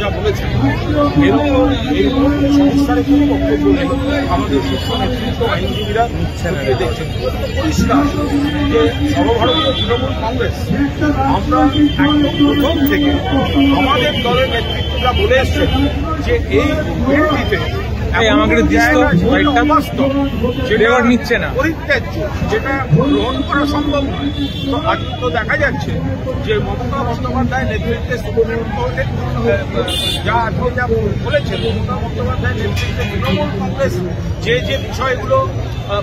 যা বলেছেন এরকম সংস্কারে কোনো বক্তব্য নেই। আমাদের শীর্ষ নেতৃত্ব আইনজীবীরা দেখছেন পরিষ্কার যে সর্বভারতীয় তৃণমূল কংগ্রেস আমরা একদম প্রথম থেকে আমাদের দলের নেতৃত্বরা বলে এসছেন যে এই বিলটিতে নিচ্ছে না, পরিত্যাজ্য, যেটা গ্রহণ করা সম্ভব নয়। তো আজ তো দেখা যাচ্ছে যে মমতা বন্দ্যোপাধ্যায় নেতৃত্বে সুপ্রিম কোর্টে যা বলেছেন, মমতা বন্দ্যোপাধ্যায় নেতৃত্বে তৃণমূল কংগ্রেস যে যে বিষয়গুলো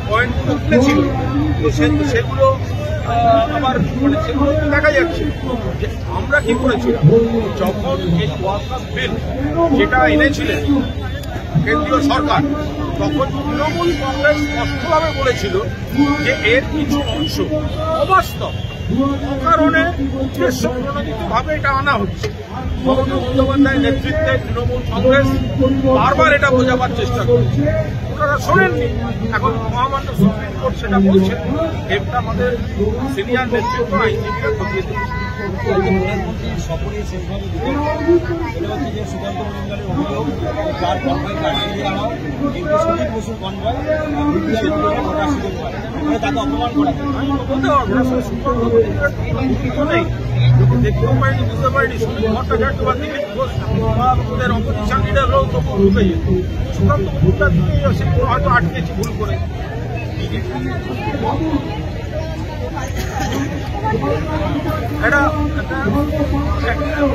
পয়েন্টগুলো তুলেছিল, তো সেগুলো আবার সেগুলো দেখা যাচ্ছে যে আমরা কি করেছিলাম যখন এই ওয়াকফ বিল যেটা এনেছিলেন কেন্দ্রীয় সরকার, তখন তৃণমূল কংগ্রেস স্পষ্টভাবে বলেছিল যে এর কিছু অংশ অবাস্তব কারণে উদ্দেশ্যপ্রণোদিতভাবে এটা আনা হচ্ছে। মমতা বন্দ্যোপাধ্যায়ের নেতৃত্বে তৃণমূল কংগ্রেস বারবার এটা বোঝাবার চেষ্টা করছে, ওনারা শোনেননি। এখন মহামান্য সুপ্রিম কোর্ট সেটা বলছে, এটা আমাদের সিনিয়র নেতৃত্ব আইনজীবীরা খতিয়ে দিচ্ছে। প্রধানমন্ত্রী সফরে শেষভাবে সেটা হচ্ছে যে সুকান্ত মজুমদারের অভিযোগ তার কনভয়কে আটকে দেওয়া হয়, কিন্তু সুদীপ বসুর কনভয় ভোটার সুযোগ পায়, তাকে অপমান করা আমি বলতে পারবো না, নেই দেখতেও পাইনি, বুঝতে পারিনি। সুনীল ভট্টাচার্য বা দিলীপ ঘোষ বা ওদের অপোজিশন লিডাররাও তো ঢুকে যেত, সুকান্ত মজুমদার ঢুকেই আসে, হয়তো আটকেছি ভুল করে। এটা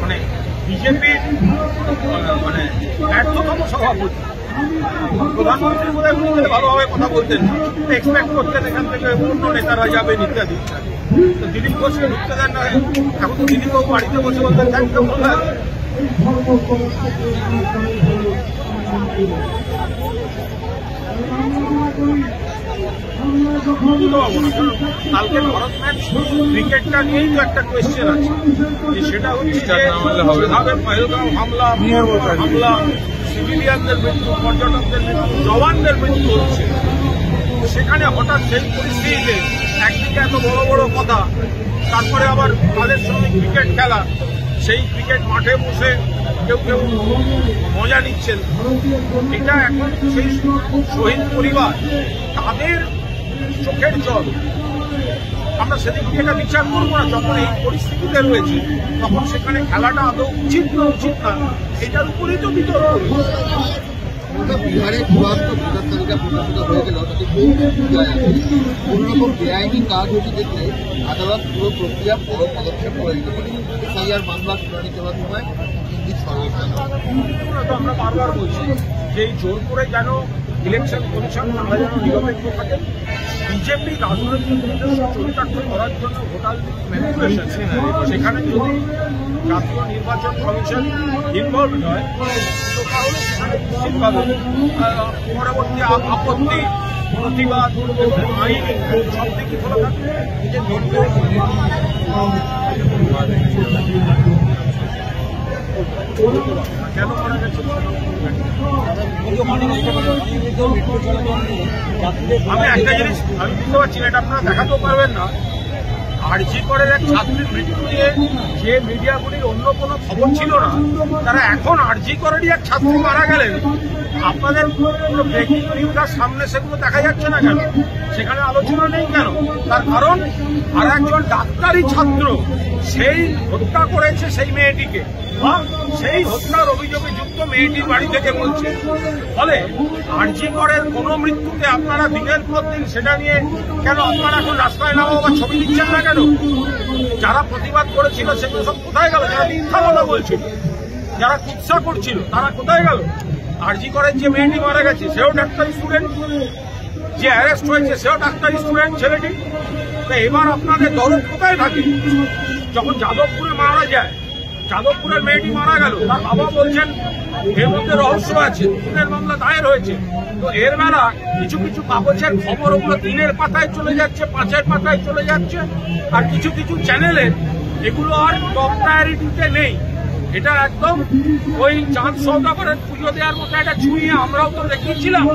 মানে বিজেপির মানে ব্যর্থতম সভাপতি। প্রধানমন্ত্রী বোধহয় উনি ভালোভাবে কথা বলতেন, এক্সপেক্ট করতেন এখান থেকে অন্য নেতারা যাবেন ইত্যাদি ইত্যাদি। তো দিলীপ ঘোষকে ঢুকতে দেন না, এখন তো দিলীপবাবু বাড়িতে বসে বলতেন থ্যাংক ইউ বললেন। কালকে ভারত ম্যাচ ক্রিকেটটা নিয়েই তো একটা কোয়েশ্চেন আছে, সেটা হচ্ছে যেভাবে পহেলগাঁও হামলা সিভিলিয়ানদের মৃত্যু, পর্যটকদের মৃত্যু, জওয়ানদের মৃত্যু হচ্ছে, সেখানে হঠাৎ সেই পরিস্থিতিতে একদিকে এত বড় বড় কথা, তারপরে আবার তাদের সঙ্গে ক্রিকেট খেলা, সেই ক্রিকেট মাঠে বসে কেউ কেউ মজা নিচ্ছেন। এটা এখন সেই শহীদ পরিবার, তাদের চোখের জল, আমরা সেদিক থেকে এটা বিচার করবো না। যখন এই পরিস্থিতিতে রয়েছে তখন সেখানে খেলাটা আদৌ উচিত না উচিত না, এটার উপরেই তো বিতর্ক। বিহারে চূড়ান্ত ভোটার তালিকা প্রকাশিত হয়ে গেল, তাতে কোনোরকম বেআইনি কাজ হচ্ছে দেখলে আদালত পুরো প্রক্রিয়া বড় পদক্ষেপ করে দিতে পারে। এসআইআর মামলা শুনানি চলার সময় আমরা বারবার বলছি যে এই জোর করে যেন ইলেকশন কমিশন আমরা যেন নিরপেক্ষ থাকে। বিজেপি রাজনৈতিক চরিতার্থ করার জন্য ভোটার ম্যানিপুলেশন, সেখানে যদি জাতীয় নির্বাচন কমিশন ইনভলভ হয় তো তাহলে সেখানে নিশ্চিতভাবে পরবর্তী আপত্তি, প্রতিবাদ, আইন সব দিকে খোলা থাকবে। কেন করা গেছে আমি একটা জিনিস আমি বুঝতে পারছি না, এটা আপনারা দেখাতেও পারবেন না। আরজি করের এক ছাত্রীর মৃত্যু নিয়ে যে মিডিয়াগুলির অন্য কোনো খবর ছিল না, তারা এখন আরজি করেরই এক ছাত্রী মারা গেলেন, আপনাদের কোনো ব্রেকিং নিউজের সামনে সেগুলো দেখা যাচ্ছে না কেন? সেখানে আলোচনা নেই কেন? তার কারণ আর একজন ডাক্তারি ছাত্র সেই হত্যা করেছে সেই মেয়েটিকে, বা সেই হত্যার অভিযোগে যুক্ত মেয়েটির বাড়ি থেকে বলছে। ফলে আরজি করের কোনো মৃত্যুতে আপনারা দিনের পর দিন সেটা নিয়ে কেন আপনারা এখন রাস্তায় নামা বা ছবি দিচ্ছেন না কেন? যারা প্রতিবাদ করেছিল সেগুলো সব কোথায় গেল? যারা মিথ্যা কথা বলছিল, যারা কুৎসা করছিল, তারা কোথায় গেল? আরজি করের যে মেয়েটি মারা গেছে সেও ডাক্তারি স্টুডেন্ট, যে অ্যারেস্ট হয়েছে সেও ডাক্তারি স্টুডেন্ট ছেলেটি। তো এবার আপনাদের দরদ কোথায় থাকে? যখন যাদবপুরে মারা যায়, যাদবপুরের মেয়েটি মারা গেল, তার বাবা বলছেন এর মধ্যে রহস্য আছে, খুনের মামলা দায়ের হয়েছে। তো এর বেলা কিছু কিছু কাগজের খবর ওগুলো 3-এর পাতায় চলে যাচ্ছে, 5-এর পাতায় চলে যাচ্ছে, আর কিছু কিছু চ্যানেলে এগুলো আর টপ প্রায়োরিটিতে নেই। এটা একদম ওই চাঁদ সওদাগরের পুজো দেওয়ার মতো একটা ছুঁয়ে আমরাও তো দেখিয়েছিলাম,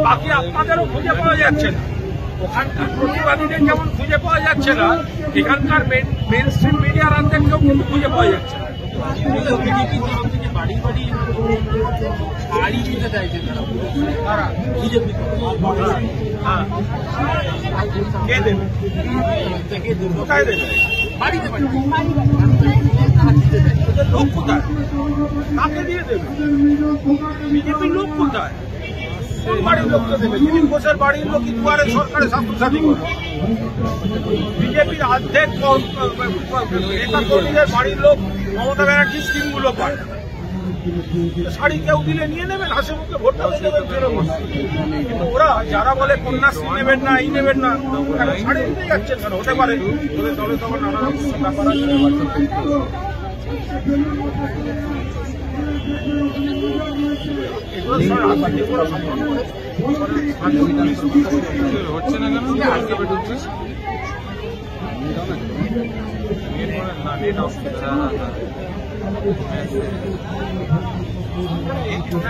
বাকি আপনাদেরও খুঁজে পাওয়া যাচ্ছে না। ওখানকার প্রতিবাদীদের যেমন খুঁজে পাওয়া যাচ্ছে না, এখানকার মেন স্ট্রিম মিডিয়ার আর্ধেককেও কিন্তু খুঁজে পাওয়া যাচ্ছে না। বিজেপি তরফ থেকে বাড়ি বাড়ি গাড়ি দিতে চাইছে তারা বিজেপি হ্যাঁ, কে দেবে? কোথায় দেবে? বাড়িতে বাড়ি ওদের লোক কোথায়? কাকে দিয়ে দেবে? বিজেপির লোক কোথায়? কোন বাড়ির লোককে দেবে? দিলীপ ঘোষের বাড়ির লোক দুয়ারে সরকারের ছাত্রছাত্রী করে। বিজেপির অর্ধেক নেতা কর্মীদের বাড়ির লোক মমতা ব্যানার্জির স্কিমগুলো পায়। শাড়ি কেউ দিলে নিয়ে নেবেন, হাসি মুখে ভোটটা দিয়ে দেবেন তৃণমূল। কিন্তু ওরা যারা বলে কন্যাশ্রী নেবেন না, এই নেবেন না, শাড়ি দিতে যাচ্ছেন কেন? হতে পারে ওদের দলে তো নানা রকম ব্যাপার আছে। হচ্ছে না কেন? কবে ঢুকছিস?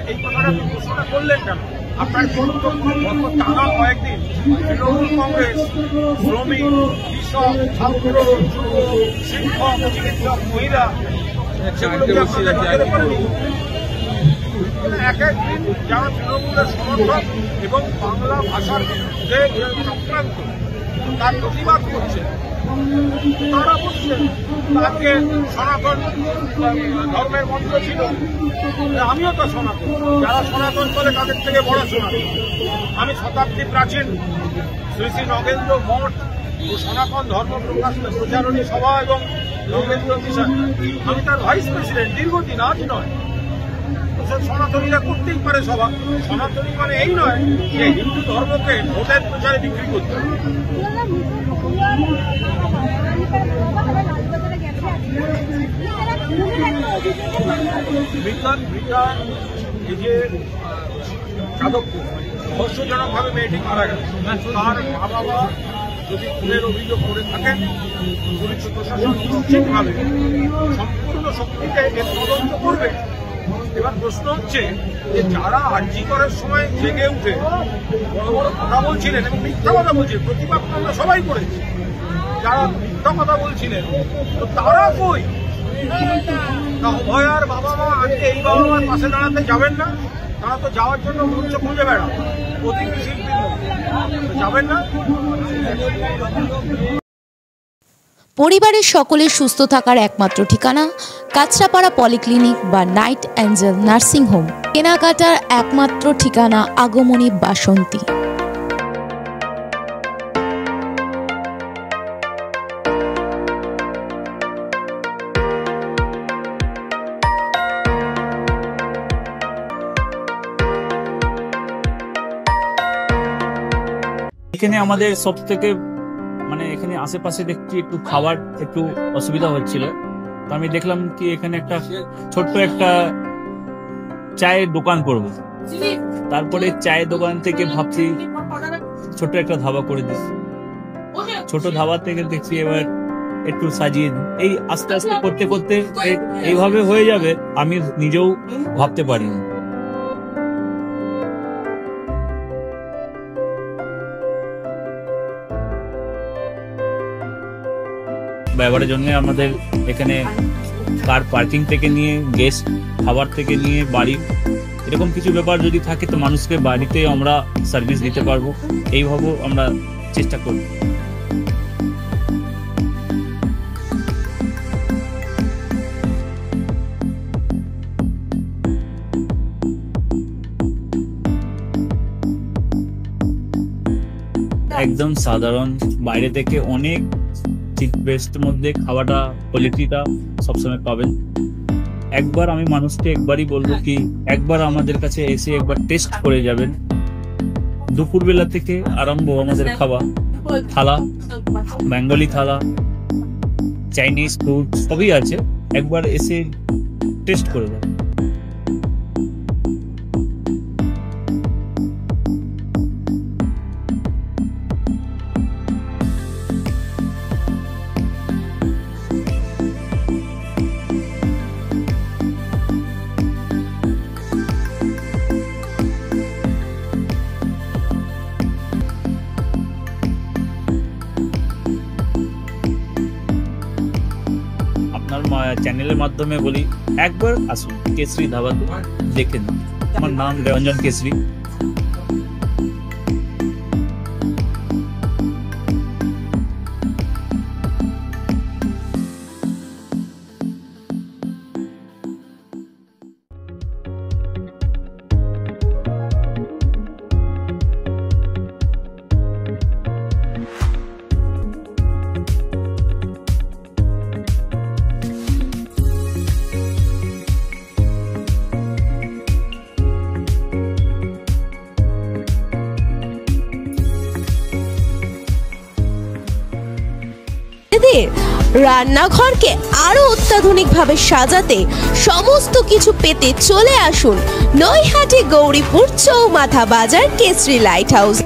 এই কথাটা ঘোষণা করলেন কেন? আপনার টানা কয়েকদিন তৃণমূল কংগ্রেস শ্রমিক, কৃষক, ছাত্র, যুব, শিক্ষক, চিকিৎসক, মহিলা এক একদিন যারা তৃণমূলের সমর্থক এবং বাংলা ভাষার যে চক্রান্ত তার প্রতিবাদ করছে, তারা বলছেন তাকে সনাতন ধর্মের মন্ত্র ছিল। আমিও তো সনাতন, যারা সনাতন করে তাদের থেকে বড় সনাতন। আমি শতাব্দী প্রাচীন শ্রী শ্রী নগেন্দ্র মঠ ও সনাতন ধর্ম প্রচারণী সভা এবং নগেন্দ্র মিশন, আমি তার ভাইস প্রেসিডেন্ট দীর্ঘদিন, আজ নয়। সনাতনীরা করতেই পারে সভা। সনাতনী মানে এই নয় যে হিন্দু ধর্মকে ভোটের প্রচারে বিক্রি করতে হবে। এই যে যাদবপুর রহস্যজনকভাবে মেয়েটি মারা গেল, তার মা বাবা যদি খুনের অভিযোগ করে থাকেন, পুলিশ প্রশাসন নিশ্চিতভাবে সম্পূর্ণ শক্তিতে এর তদন্ত করবে। এবার প্রশ্ন হচ্ছে যে যারা আরজি করার সময় জেগে উঠে বড় বড় কথা বলছিলেন এবং মিথ্যা কথা বলছিলেন, প্রতিবাদ আমরা সবাই করেছি, যারা মিথ্যা কথা বলছিলেন তো তারা কই? অভয়ার বাবা মা আজকে এই বাবা মার পাশে দাঁড়াতে যাবেন না? তারা তো যাওয়ার জন্য মঞ্চ খুঁজে বেড়ান, প্রতিটি শিল্পীর যাবেন না। পরিবারের সকলের সুস্থ থাকার একমাত্র ঠিকানা কাঁচরাপাড়া পলিক্লিনিক বা নাইট অ্যাঞ্জেল নার্সিং হোম। কেনাকাটার একমাত্র ঠিকানা আগমনী বাসন্তী। এখানে আমাদের সব থেকে মানে এখানে আশেপাশে দেখছি একটু খাবার একটু অসুবিধা হচ্ছিল, তো আমি দেখলাম কি এখানে একটা ছোট্ট একটা চায়ের দোকান করব। তারপরে চায়ের দোকান থেকে ভাবছি ছোট্ট একটা ধাবা করে দিই। ছোট ধাবা থেকে দেখছি এবার একটু সাজিয়ে এই আস্তে আস্তে করতে করতে এইভাবে হয়ে যাবে আমি নিজেও ভাবতে পারিনি। ব্যবহারের জন্য আমাদের এখানে কার পার্কিং থেকে নিয়ে গেস্ট খাবার থেকে নিয়ে বাড়ি এরকম কিছু ব্যাপার যদি থাকে তো মানুষকে বাড়িতে আমরা সার্ভিস দিতে পারবো, এইভাবেও আমরা চেষ্টা করব। একদম সাধারণ, বাইরে থেকে অনেক চিপ বেস্ট মধ্যে খাওয়াটা কোয়ালিটিটা সবসময় পাবেন। একবার আমি মানুষকে একবারই বলবো কি একবার আমাদের কাছে এসে একবার টেস্ট করে যাবেন। দুপুরবেলা থেকে আরম্ভ আমাদের খাওয়া, থালা, বেঙ্গলি থালা, চাইনিজ ফুড সবই আছে, একবার এসে টেস্ট করে যাবেন। চ্যানেলের মাধ্যমে বলি একবার আসুন কেশরী ধাবাতে দেখে নিন। আমার নাম রঞ্জন কেশরী। রান্নাঘরকে আরো অত্যাধুনিকভাবে সাজাতে সমস্ত কিছু পেতে চলে আসুন নৈহাটি গৌরীপুর চৌমাথা বাজার কেশরী লাইট হাউস।